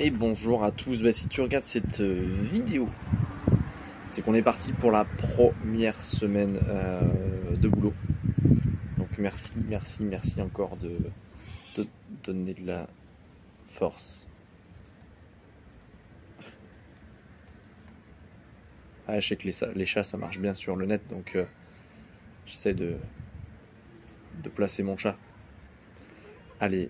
Et bonjour à tous. Si tu regardes cette vidéo, c'est qu'on est parti pour la première semaine de boulot. Donc merci encore de donner de la force. Ah, je sais que les chats ça marche bien sur le net, donc j'essaie de placer mon chat. Allez,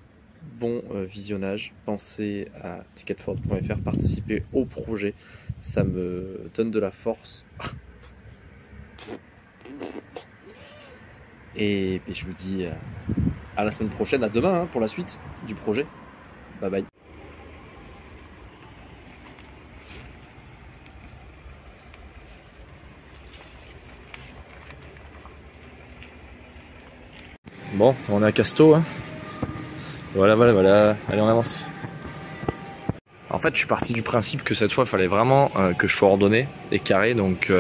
bon visionnage. Pensez à ticketford.fr, participer au projet, ça me donne de la force. Et puis je vous dis à la semaine prochaine, à demain pour la suite du projet. Bye bye. Bon, on est à Casto, hein. Voilà. Allez, on avance. En fait, je suis parti du principe que cette fois, il fallait vraiment que je sois ordonné et carré. Donc,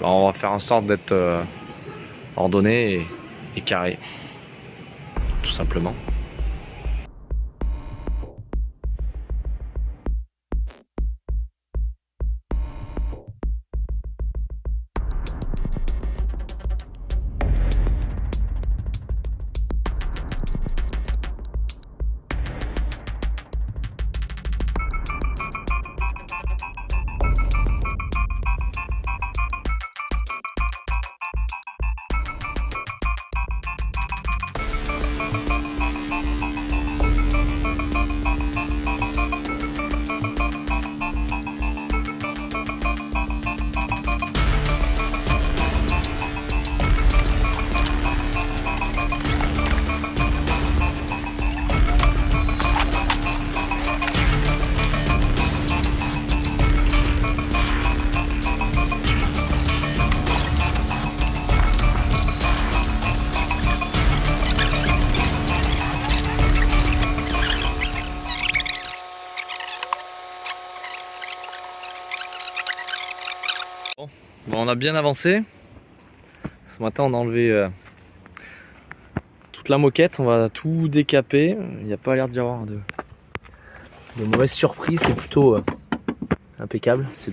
on va faire en sorte d'être ordonné et carré. Tout simplement. Bon, on a bien avancé. Ce matin, on a enlevé toute la moquette. On va tout décaper. Il n'y a pas l'air d'y avoir de mauvaises surprises. C'est plutôt impeccable. C'est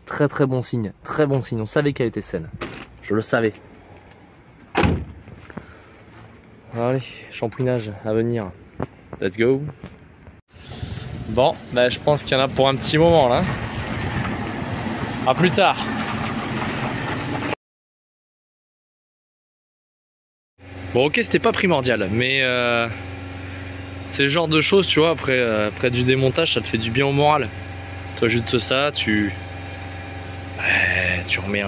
très bon signe. Très bon signe. On savait qu'elle était saine. Je le savais. Allez, shampouinage à venir. Let's go. Bon, je pense qu'il y en a pour un petit moment là. À plus tard. Bon, ok, c'était pas primordial, mais c'est le genre de choses, tu vois, après du démontage, ça te fait du bien au moral. Toi, juste ça, tu remets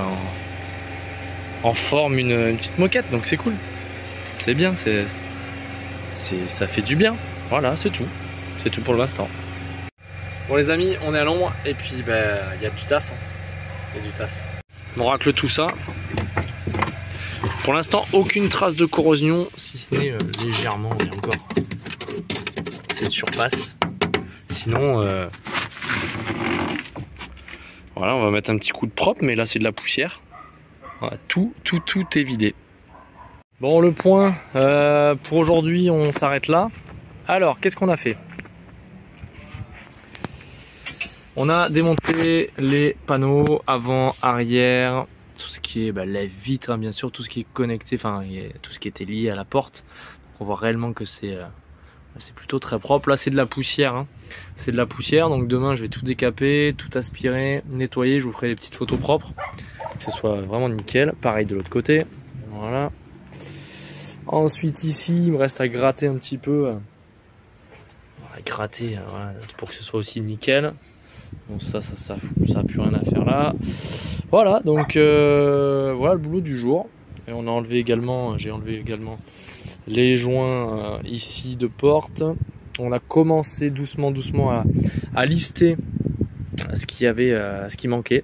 en forme une petite moquette, donc c'est cool. C'est bien, ça fait du bien. Voilà, c'est tout. C'est tout pour l'instant. Bon les amis, on est à l'ombre et puis il y a du taf. Il y a du taf. On racle tout ça. Pour l'instant, aucune trace de corrosion, si ce n'est légèrement, et encore cette surface. Sinon, voilà, on va mettre un petit coup de propre, mais là c'est de la poussière. Voilà, tout est vidé. Bon, le point pour aujourd'hui, on s'arrête là. Alors, qu'est-ce qu'on a fait? On a démonté les panneaux avant, arrière, tout ce qui est la vitre, hein, bien sûr, tout ce qui est connecté, enfin tout ce qui était lié à la porte. Donc on voit réellement que c'est plutôt très propre. Là c'est de la poussière, hein. C'est de la poussière, donc demain je vais tout décaper, tout aspirer, nettoyer, je vous ferai des petites photos propres, que ce soit vraiment nickel. Pareil de l'autre côté, voilà. Ensuite ici, il me reste à gratter un petit peu, voilà, pour que ce soit aussi nickel. Bon ça a plus rien à faire là. Voilà, donc voilà le boulot du jour. Et on a enlevé également, j'ai enlevé également les joints ici de porte. On a commencé doucement à lister ce qu'il y avait, ce qui manquait.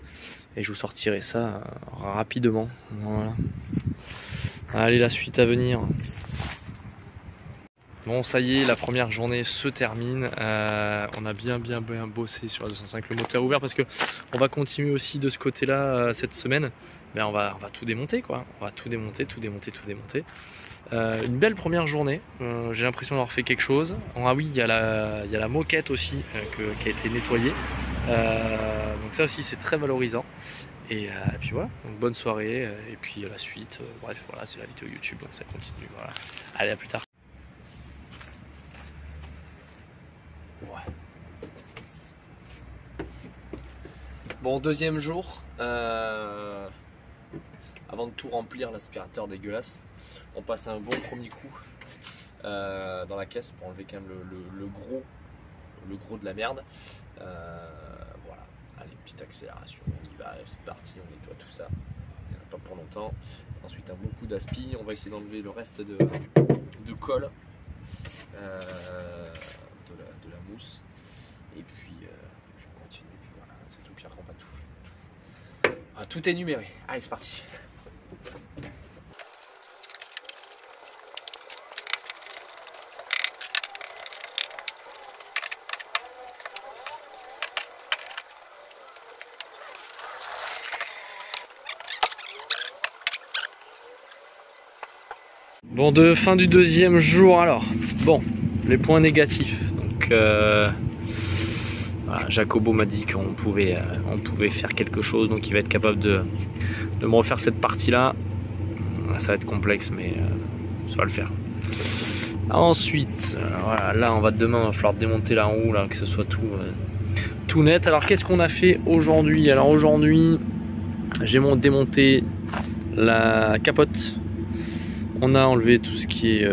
Et je vous sortirai ça rapidement. Voilà. Allez, la suite à venir. Bon, ça y est, la première journée se termine. On a bien bossé sur la 205, le moteur ouvert, parce que on va continuer aussi de ce côté-là cette semaine. On va tout démonter, quoi. On va tout démonter. Une belle première journée, j'ai l'impression d'avoir fait quelque chose. Ah oui, il y a la moquette aussi qui a été nettoyée. Donc ça aussi c'est très valorisant. Et puis voilà, donc bonne soirée, et puis la suite, bref voilà, c'est la vidéo YouTube, donc ça continue, voilà. Allez, à plus tard. Ouais. Bon, deuxième jour, avant de tout remplir l'aspirateur dégueulasse, on passe un bon premier coup dans la caisse pour enlever quand même le gros de la merde. Voilà, allez, petite accélération, on y va, c'est parti, on nettoie tout ça, pas pour longtemps. Ensuite un bon coup d'aspi, on va essayer d'enlever le reste de colle, de la mousse, et puis on continue, puis voilà, c'est tout, puis après on va tout. Ah, tout est numéré, allez c'est parti. Bon, de fin du deuxième jour alors. Bon, les points négatifs. Donc, voilà, Jacobo m'a dit qu'on pouvait faire quelque chose, donc il va être capable de me refaire cette partie-là. Ça va être complexe, mais ça va le faire. Ensuite, voilà, là, demain, il va falloir démonter la roue, là, que ce soit tout net. Alors, qu'est-ce qu'on a fait aujourd'hui? Alors aujourd'hui, j'ai démonté la capote. On a enlevé tout ce qui est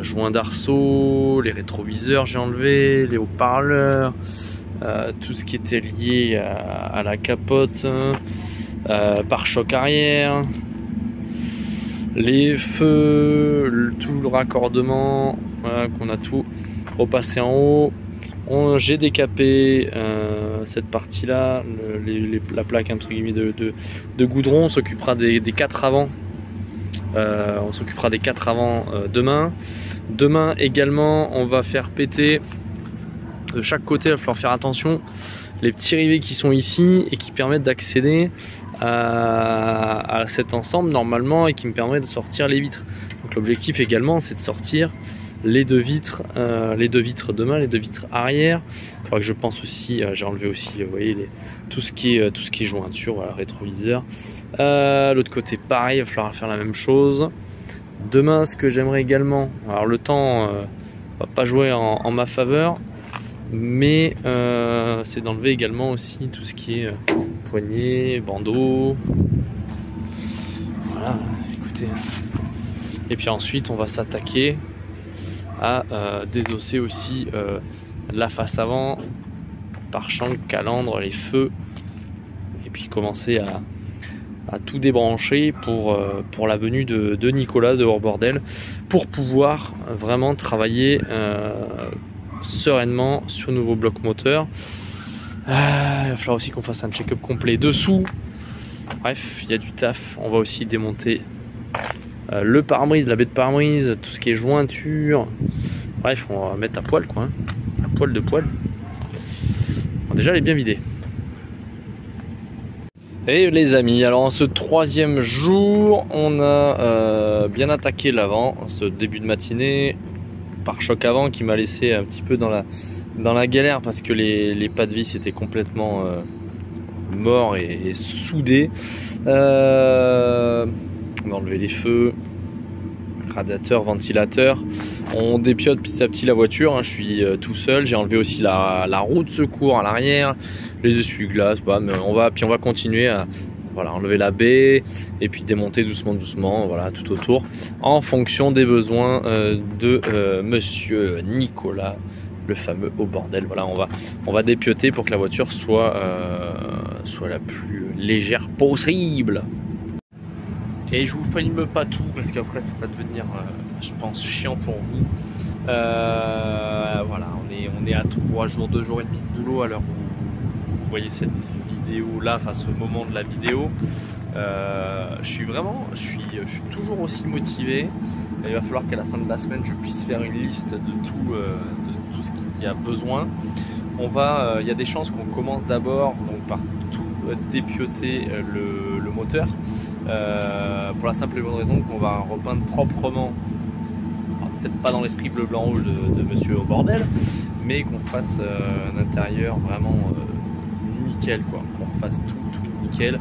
joint d'arceau, les rétroviseurs j'ai enlevé, les haut-parleurs, tout ce qui était lié à la capote, pare-choc arrière, les feux, tout le raccordement, voilà, qu'on a tout repassé en haut. J'ai décapé cette partie là, la plaque entre guillemets de goudron. On s'occupera des 4 avant. On s'occupera des 4 avant demain. Demain également, on va faire péter de chaque côté. Il va falloir faire attention, les petits rivets qui sont ici et qui permettent d'accéder à cet ensemble normalement, et qui me permet de sortir les vitres. Donc l'objectif également, c'est de sortir les deux vitres demain, les 2 vitres arrière. Il faudra que je pense aussi, j'ai enlevé aussi, vous voyez, tout ce qui est jointure, voilà, rétroviseur. L'autre côté pareil, il va falloir faire la même chose. Demain, ce que j'aimerais également, alors le temps va pas jouer en ma faveur, mais c'est d'enlever également aussi tout ce qui est poignée, bandeau. Voilà, écoutez. Et puis ensuite, on va s'attaquer à désosser aussi la face avant, pare-choc, calandre, les feux, et puis commencer à tout débrancher pour la venue de Nicolas de Hors Bordel, pour pouvoir vraiment travailler sereinement sur le nouveau bloc moteur. Il va falloir aussi qu'on fasse un check-up complet dessous. Bref, il y a du taf. On va aussi démonter le pare-brise, la baie de pare-brise, tout ce qui est jointure. Bref, on va mettre à poil quoi, hein. À poil de poil. Bon, déjà elle est bien vidée. Et les amis, alors en ce 3e jour, on a bien attaqué l'avant, ce début de matinée, pare-choc avant qui m'a laissé un petit peu dans la galère parce que les pas de vis étaient complètement morts et soudés. On va enlever les feux, radiateur, ventilateur. On dépiote petit à petit la voiture, hein. Je suis tout seul, j'ai enlevé aussi la roue de secours à l'arrière, les essuie-glaces, bah, on va continuer à enlever la baie et puis démonter doucement, voilà, tout autour, en fonction des besoins de monsieur Nicolas, le fameux Hors Bordel. Voilà, on va dépioter pour que la voiture soit la plus légère possible. Et je vous filme pas tout parce qu'après ça va devenir, je pense, chiant pour vous. Voilà, on est à 3 jours, 2 jours et demi de boulot à l'heure où vous voyez cette vidéo là, enfin ce moment de la vidéo. Je suis toujours aussi motivé. Il va falloir qu'à la fin de la semaine je puisse faire une liste de tout ce qu'il y a besoin. Il y a des chances qu'on commence d'abord par tout dépioter le moteur. pour la simple et bonne raison qu'on va repeindre proprement, peut-être pas dans l'esprit bleu blanc rouge de Monsieur au bordel, mais qu'on fasse un intérieur vraiment nickel, quoi, qu'on refasse tout nickel,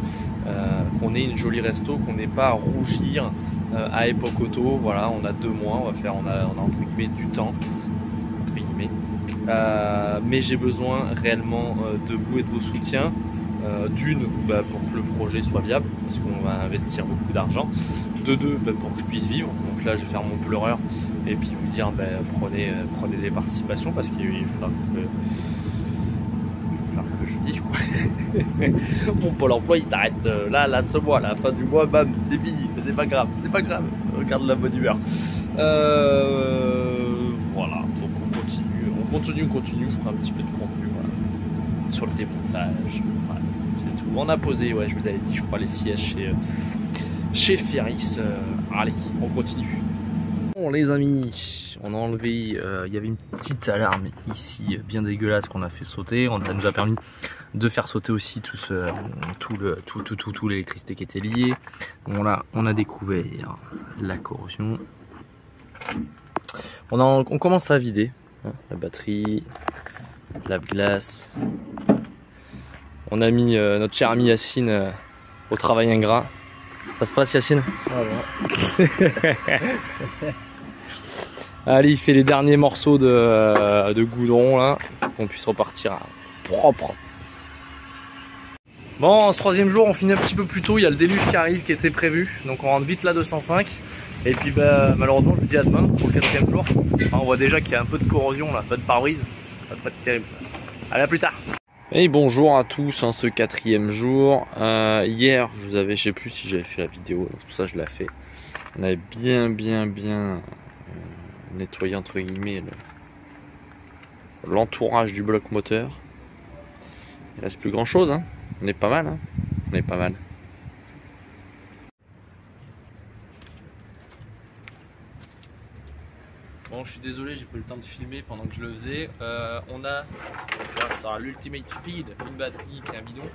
qu'on ait une jolie resto, qu'on n'ait pas à rougir à époque auto. Voilà, on a 2 mois, on a entre guillemets du temps, entre guillemets, mais j'ai besoin réellement de vous et de vos soutiens. D'une, pour que le projet soit viable, parce qu'on va investir beaucoup d'argent. De deux, pour que je puisse vivre. Donc là, je vais faire mon pleureur et puis vous dire, prenez des participations, parce qu'il va falloir que je vive, quoi. Mon Pôle emploi, il t'arrête là, ce mois, à la fin du mois, bam, c'est fini. Mais c'est pas grave, regarde la bonne humeur. Voilà, donc on continue, je ferai un petit peu de contenu, voilà, sur le démontage. Voilà. On a posé, ouais, je vous avais dit, je crois, les sièges chez Ferris. Allez, on continue. Bon les amis, on a enlevé, il y avait une petite alarme ici bien dégueulasse qu'on a fait sauter. Ça nous a permis de faire sauter aussi tout l'électricité qui était liée. Bon là, on a découvert la corrosion. On commence à vider la batterie, lave-glace. On a mis notre cher ami Yacine au travail ingrat. Ça se passe, Yacine? Allez, il fait les derniers morceaux de goudron là, pour qu'on puisse repartir propre. Bon, ce 3e jour, on finit un petit peu plus tôt. Il y a le déluge qui arrive, qui était prévu. Donc on rentre vite la 205. Et puis malheureusement, je vous dis à demain pour le 4e jour. Enfin, on voit déjà qu'il y a un peu de corrosion là, pas de pare-brise. Ça va pas être terrible ça. Allez, à plus tard. Et bonjour à tous, ce 4e jour. Hier, je sais plus si j'avais fait la vidéo, donc c'est pour ça que je l'ai fait. On avait bien nettoyé entre guillemets l'entourage du bloc moteur. Il reste plus grand chose, hein. On est pas mal, hein. On est pas mal. Bon, je suis désolé, j'ai pas eu le temps de filmer pendant que je le faisais. On a, ça l'Ultimate Speed, une batterie qui est un bidon.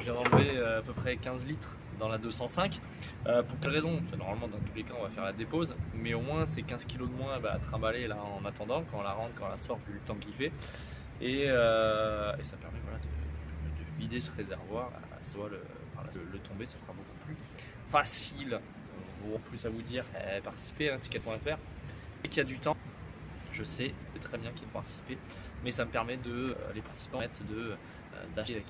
J'ai enlevé à peu près 15 litres dans la 205. Pour quelle raison? Parce que normalement, dans tous les cas, on va faire la dépose, mais au moins c'est 15 kg de moins à trimballer là en attendant, quand on la rentre, quand on la sort, vu le temps qu'il fait. Et ça permet, voilà, de vider ce réservoir. Le tomber, ce sera beaucoup plus facile. Bon, en plus à vous dire, participez, ticket.fr. Et qu'il y a du temps, je sais très bien qu'il faut participer, mais ça me permet les participants d'acheter les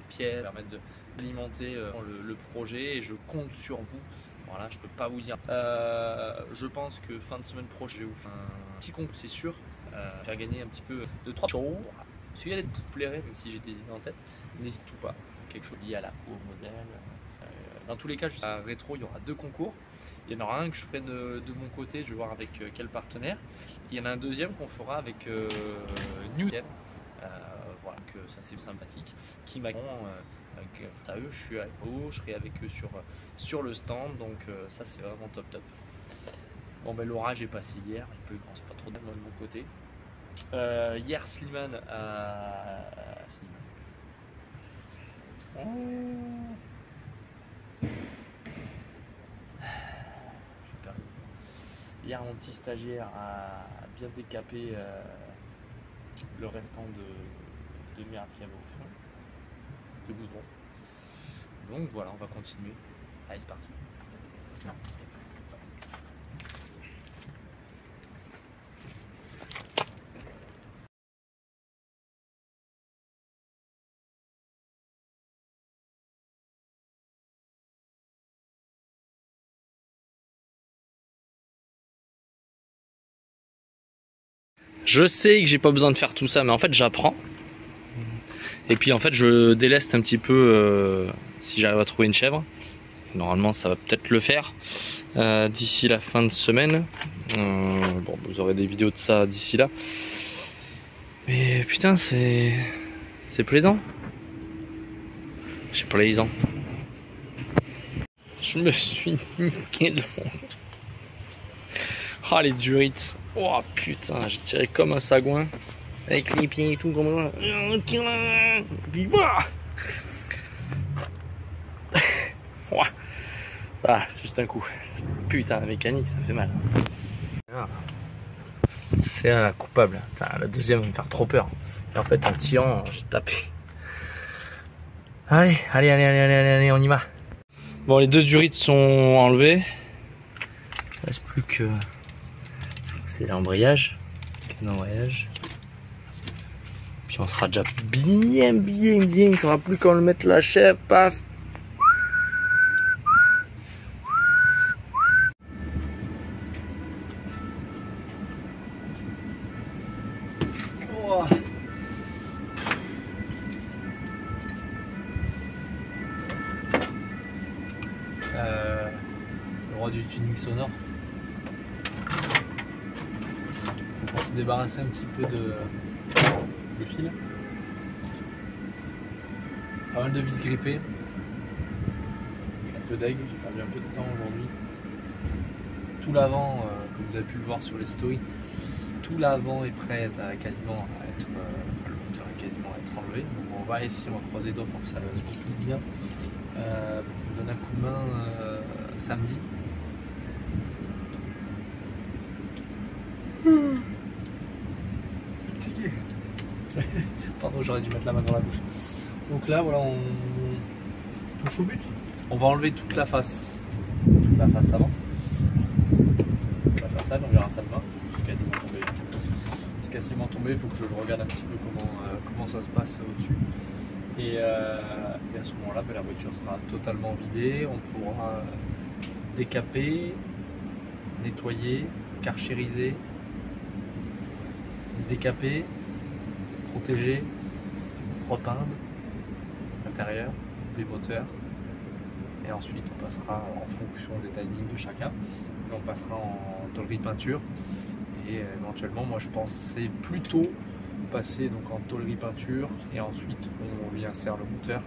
pièces, permettre d'alimenter le projet, et je compte sur vous. Voilà, je peux pas vous dire. Je pense que fin de semaine prochaine, je vais vous faire un petit concours, c'est sûr, faire gagner un petit peu de 3 jours. Si vous plairait, même si j'ai des idées en tête, n'hésitez pas. Quelque chose lié au modèle. Dans tous les cas, juste à rétro, il y aura 2 concours. Il y en aura un que je ferai de mon côté, je vais voir avec quel partenaire. Il y en a un deuxième qu'on fera avec Newton. Voilà, que ça c'est sympathique. Qui m'a à eux, je suis avec eux, je serai avec eux sur le stand, donc ça c'est vraiment top. Bon ben l'orage est passé hier, il pense pas trop de mon côté. Hier Slimane Hier, mon petit stagiaire a bien décapé le restant de merde qu'il y avait au fond, de goudron. Donc voilà, on va continuer. Allez, c'est parti. Non. Je sais que j'ai pas besoin de faire tout ça, mais en fait j'apprends. Et puis en fait je déleste un petit peu si j'arrive à trouver une chèvre. Normalement ça va peut-être le faire d'ici la fin de semaine. Bon, vous aurez des vidéos de ça d'ici là. Mais putain c'est plaisant. C'est plaisant. Je me suis niqué le monde. Ah les durites. Oh putain, j'ai tiré comme un sagouin. Avec les pieds et tout comme ça. Ah, c'est juste un coup. Putain, la mécanique, ça fait mal. Ah. C'est un coupable. Putain, la deuxième va me faire trop peur. Et en fait, en tirant, j'ai tapé. Allez, on y va. Bon, les deux durites sont enlevées. Il reste plus que... c'est l'embrayage. L'embrayage. Puis on sera déjà bien. Il ne faudra plus qu'on le mette la chèvre, paf. Oh. Le roi du tuning sonore. On va se débarrasser un petit peu de fil. Pas mal de vis grippées. Je suis un peu deg, j'ai perdu un peu de temps aujourd'hui. Tout l'avant, comme vous avez pu le voir sur les stories, tout l'avant est prêt à quasiment être, le moteur est quasiment à être enlevé. Donc on va essayer, on va croiser les doigts pour que ça se gonfle bien. On donne un coup de main samedi. Pardon, j'aurais dû mettre la main dans la bouche. Donc là, voilà, on touche au but. On va enlever toute la face avant. La façade, on verra ça demain. C'est quasiment tombé. C'est quasiment tombé. Il faut que je regarde un petit peu comment ça se passe au-dessus. Et à ce moment-là, la voiture sera totalement vidée. On pourra décaper, nettoyer, karchériser, décaper, protéger, repeindre l'intérieur, les moteurs, et ensuite on passera en fonction des timings de chacun, et on passera en tôlerie peinture, et éventuellement moi je pensais plutôt passer donc en tôlerie peinture et ensuite on lui insère le moteur.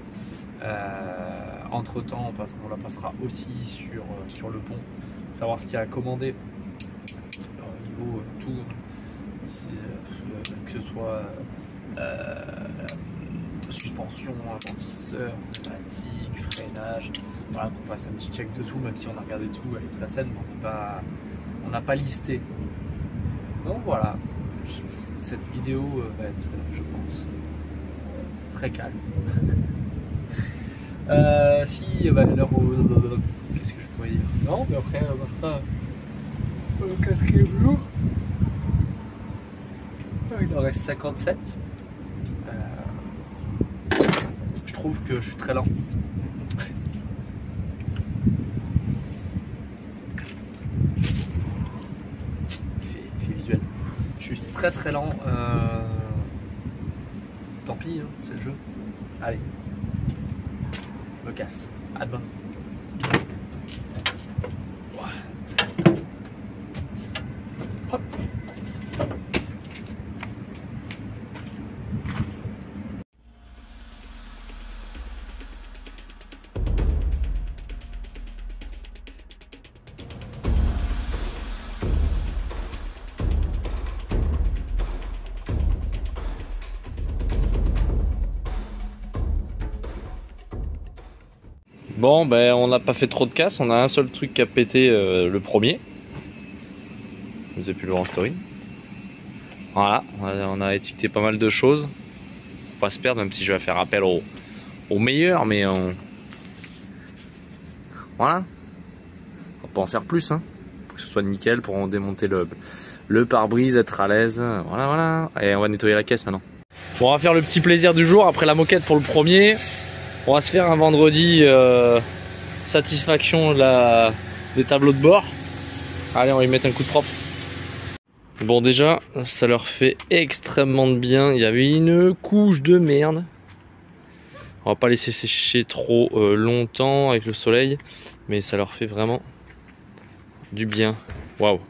Entre temps on la passera aussi sur le pont, savoir ce qu'il y a à commander au niveau tout, que ce soit suspension, amortisseur, pneumatique, freinage, voilà, qu'on fasse un petit check dessous, même si on a regardé tout, elle est très saine, mais on n'a pas listé. Donc voilà, cette vidéo va être, je pense, très calme. Si, bah, l'heure où... Qu'est-ce que je pourrais dire? Non, mais après, ça, au quatrième jour, il en reste 57. Je trouve que je suis très lent. Il fait visuel. Je suis très lent. Tant pis, hein, c'est le jeu. Allez. Je me casse. À demain. Hop. Bon, ben on n'a pas fait trop de casse, on a un seul truc qui a pété le premier. Vous avez pu le voir en story. Voilà, on a étiqueté pas mal de choses. Faut pas se perdre, même si je vais faire appel au meilleur, mais voilà. On peut en faire plus, hein, pour que ce soit nickel, pour en démonter le pare-brise, être à l'aise. Voilà. Et on va nettoyer la caisse maintenant. Bon, on va faire le petit plaisir du jour après la moquette pour le premier. On va se faire un vendredi satisfaction des tableaux de bord. Allez, on va y mettre un coup de propre. Bon, déjà, ça leur fait extrêmement de bien. Il y avait une couche de merde. On va pas laisser sécher trop longtemps avec le soleil, mais ça leur fait vraiment du bien. Waouh!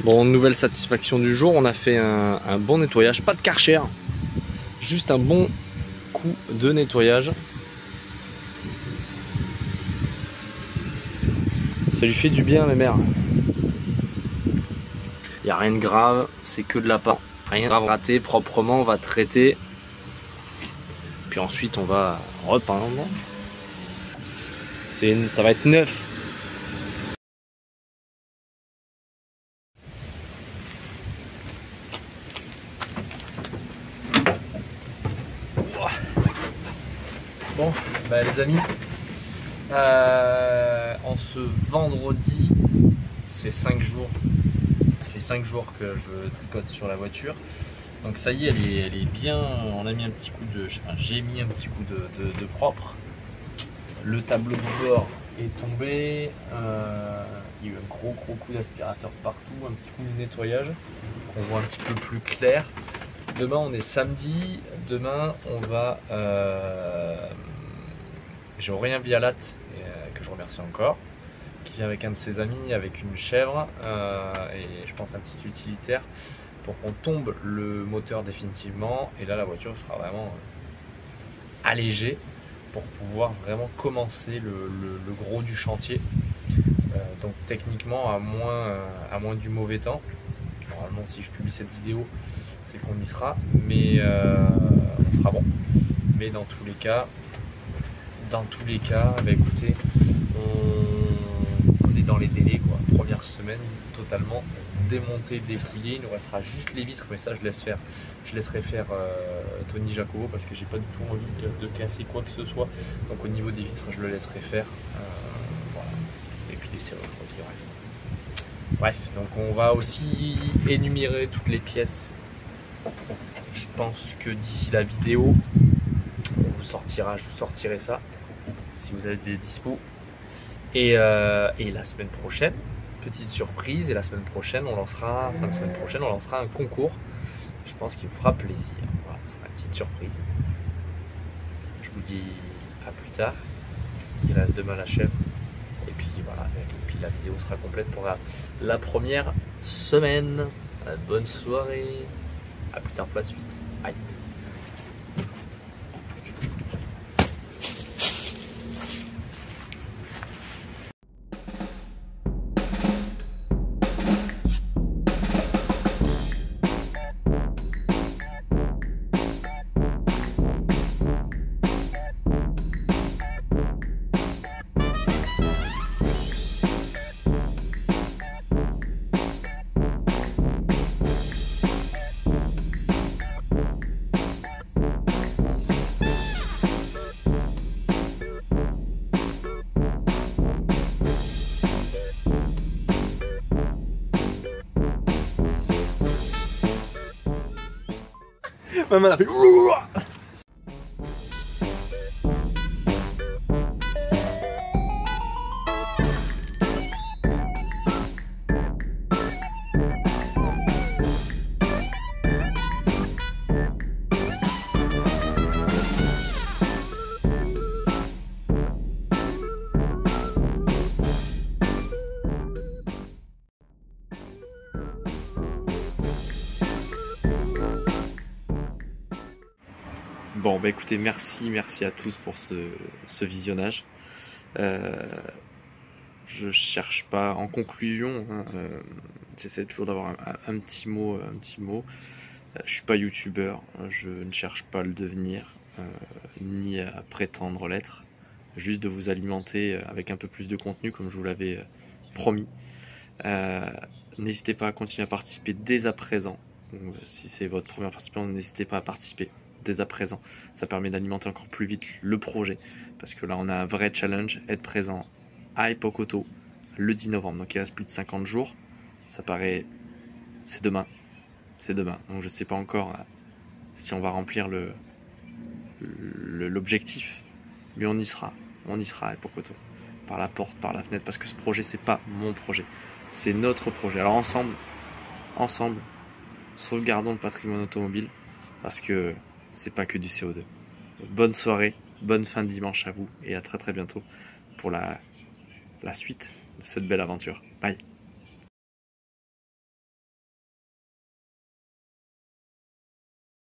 Bon, nouvelle satisfaction du jour, on a fait un bon nettoyage, pas de Karcher, juste un bon coup de nettoyage. Ça lui fait du bien, mes mères. Il n'y a rien de grave, c'est que de la part. Rien de grave raté, proprement, on va traiter. Puis ensuite, on va repeindre. Ça va être neuf. Bon, bah les amis, en ce vendredi, c'est 5 jours. Ça fait 5 jours que je tricote sur la voiture. Donc ça y est, elle est bien. On a mis un petit coup de. Enfin, j'ai mis un petit coup de propre. Le tableau de bord est tombé. Il y a eu un gros coup d'aspirateur partout, un petit coup de nettoyage. On voit un petit peu plus clair. Demain on est samedi. Demain on va. J'ai Aurélien Vialat, que je remercie encore, qui vient avec un de ses amis, avec une chèvre et je pense un petit utilitaire pour qu'on tombe le moteur définitivement. Et là la voiture sera vraiment allégée pour pouvoir vraiment commencer le gros du chantier. Donc techniquement à moins du mauvais temps. Normalement si je publie cette vidéo c'est qu'on y sera, mais on sera bon. Mais dans tous les cas, bah écoutez, on est dans les délais quoi. Première semaine totalement démonté, dépouillé. Il nous restera juste les vitres, mais ça je laisserai faire Tony Jacobo parce que j'ai pas du tout envie de casser quoi que ce soit. Donc au niveau des vitres, je le laisserai faire. Voilà. Et puis les serrures qui restent. Bref, donc on va aussi énumérer toutes les pièces. Je pense que d'ici la vidéo, je vous sortirai ça si vous avez des dispos. Et la semaine prochaine, petite surprise, et la semaine prochaine, fin de semaine prochaine, on lancera un concours. Je pense qu'il vous fera plaisir. Voilà, ça sera une petite surprise. Je vous dis à plus tard. Il reste demain la chèvre. Et puis voilà, et puis la vidéo sera complète pour la première semaine. Bonne soirée. À plus tard pour la suite. Bye. Maman elle a fait. Bon bah écoutez, merci à tous pour ce visionnage. Je cherche pas en conclusion, hein, j'essaie toujours d'avoir un petit mot. Je suis pas youtubeur, je ne cherche pas à le devenir, ni à prétendre l'être. Juste de vous alimenter avec un peu plus de contenu comme je vous l'avais promis. N'hésitez pas à continuer à participer dès à présent. Donc, si c'est votre première participation, n'hésitez pas à participer dès à présent. Ça permet d'alimenter encore plus vite le projet. Parce que là, on a un vrai challenge, être présent à Epokoto le 10 novembre. Donc il reste plus de 50 jours. Ça paraît... C'est demain. C'est demain. Donc je sais pas encore si on va remplir l'objectif. Mais on y sera. On y sera à Epokoto. Par la porte, par la fenêtre. Parce que ce projet, c'est pas mon projet. C'est notre projet. Alors ensemble, sauvegardons le patrimoine automobile. Parce que c'est pas que du CO2. Donc, bonne soirée, bonne fin de dimanche à vous et à très bientôt pour la suite de cette belle aventure. Bye.